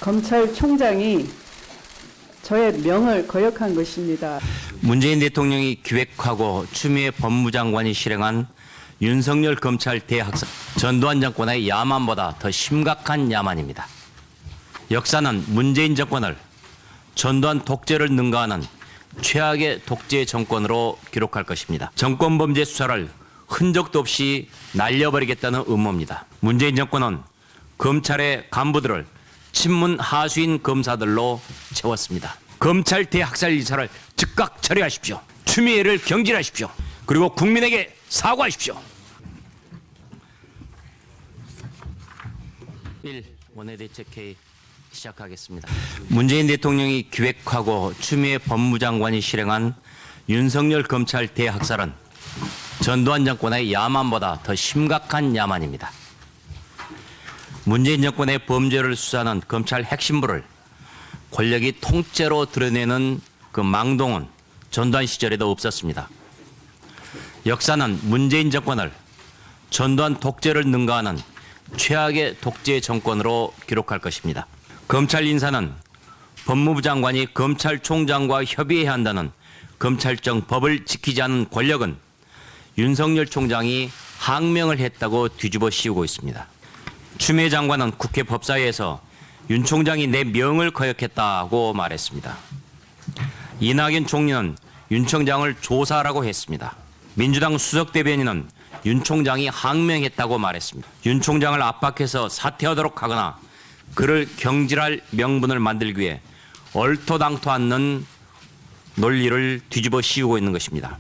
검찰총장이 저의 명을 거역한 것입니다. 문재인 대통령이 기획하고 추미애 법무장관이 실행한 윤석열 검찰 대학살, 전두환 정권의 야만보다 더 심각한 야만입니다. 역사는 문재인 정권을 전두환 독재를 능가하는 최악의 독재 정권으로 기록할 것입니다. 정권 범죄 수사를 흔적도 없이 날려버리겠다는 음모입니다. 문재인 정권은 검찰의 간부들을 친문 하수인 검사들로 채웠습니다. 검찰 대학살 이사를 즉각 처리하십시오. 추미애를 경질하십시오. 그리고 국민에게 사과하십시오. 1. 원내대책회의 시작하겠습니다. 문재인 대통령이 기획하고 추미애 법무장관이 실행한 윤석열 검찰 대학살은 전두환 정권의 야만보다 더 심각한 야만입니다. 문재인 정권의 범죄를 수사하는 검찰 핵심부를 권력이 통째로 드러내는 그 망동은 전두환 시절에도 없었습니다. 역사는 문재인 정권을 전두환 독재를 능가하는 최악의 독재 정권으로 기록할 것입니다. 검찰 인사는 법무부 장관이 검찰총장과 협의해야 한다는 검찰청 법을 지키지 않은 권력은 윤석열 총장이 항명을 했다고 뒤집어 씌우고 있습니다. 추미애 장관은 국회 법사위에서 윤 총장이 내 명을 거역했다고 말했습니다. 이낙연 총리는 윤 총장을 조사하라고 했습니다. 민주당 수석 대변인은 윤 총장이 항명했다고 말했습니다. 윤 총장을 압박해서 사퇴하도록 하거나 그를 경질할 명분을 만들기 위해 얼토당토 않는 논리를 뒤집어 씌우고 있는 것입니다.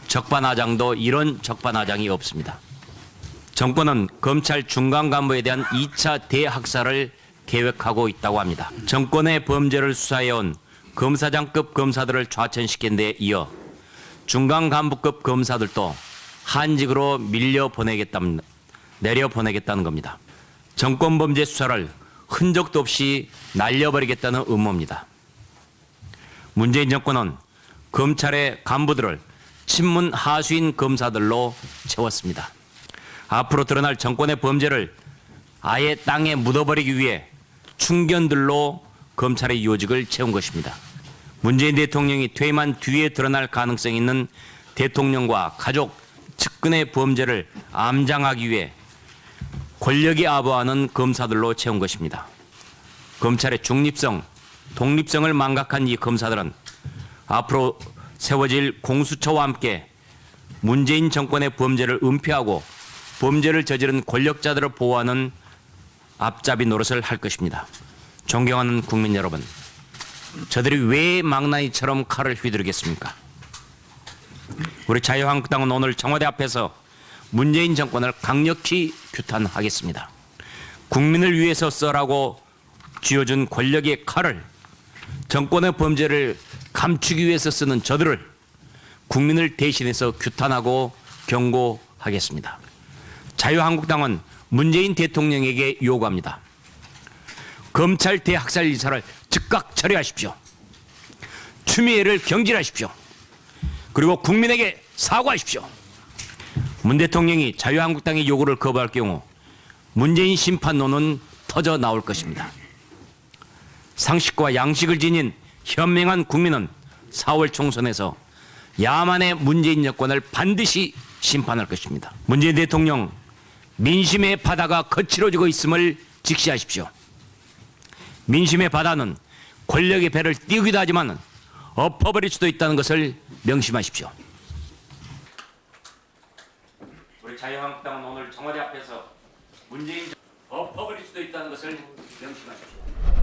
적반하장도 이런 적반하장이 없습니다. 정권은 검찰 중간 간부에 대한 2차 대학살을 계획하고 있다고 합니다. 정권의 범죄를 수사해온 검사장급 검사들을 좌천시킨 데 이어 중간 간부급 검사들도 한직으로 내려보내겠다는 겁니다. 정권 범죄 수사를 흔적도 없이 날려버리겠다는 음모입니다. 문재인 정권은 검찰의 간부들을 친문 하수인 검사들로 채웠습니다. 앞으로 드러날 정권의 범죄를 아예 땅에 묻어버리기 위해 충견들로 검찰의 요직을 채운 것입니다. 문재인 대통령이 퇴임한 뒤에 드러날 가능성이 있는 대통령과 가족, 측근의 범죄를 암장하기 위해 권력이 아부하는 검사들로 채운 것입니다. 검찰의 중립성, 독립성을 망각한 이 검사들은 앞으로 세워질 공수처와 함께 문재인 정권의 범죄를 은폐하고 범죄를 저지른 권력자들을 보호하는 앞잡이 노릇을 할 것입니다. 존경하는 국민 여러분, 저들이 왜 망나니처럼 칼을 휘두르겠습니까? 우리 자유한국당은 오늘 청와대 앞에서 문재인 정권을 강력히 규탄하겠습니다. 국민을 위해서 써라고 쥐어준 권력의 칼을 정권의 범죄를 감추기 위해서 쓰는 저들을 국민을 대신해서 규탄하고 경고하겠습니다. 자유한국당은 문재인 대통령에게 요구합니다. 검찰 대학살 이사를 즉각 처리하십시오. 추미애를 경질하십시오. 그리고 국민에게 사과하십시오. 문 대통령이 자유한국당의 요구를 거부할 경우 문재인 심판론은 터져 나올 것입니다. 상식과 양식을 지닌 현명한 국민은 4월 총선에서 야만의 문재인 정권을 반드시 심판할 것입니다. 문재인 대통령, 민심의 바다가 거칠어지고 있음을 직시하십시오. 민심의 바다는 권력의 배를 띄우기도 하지만 엎어버릴 수도 있다는 것을 명심하십시오. 우리 자유한국당은 오늘 청와대 앞에서 문재인 엎어버릴 수도 있다는 것을 명심하십시오.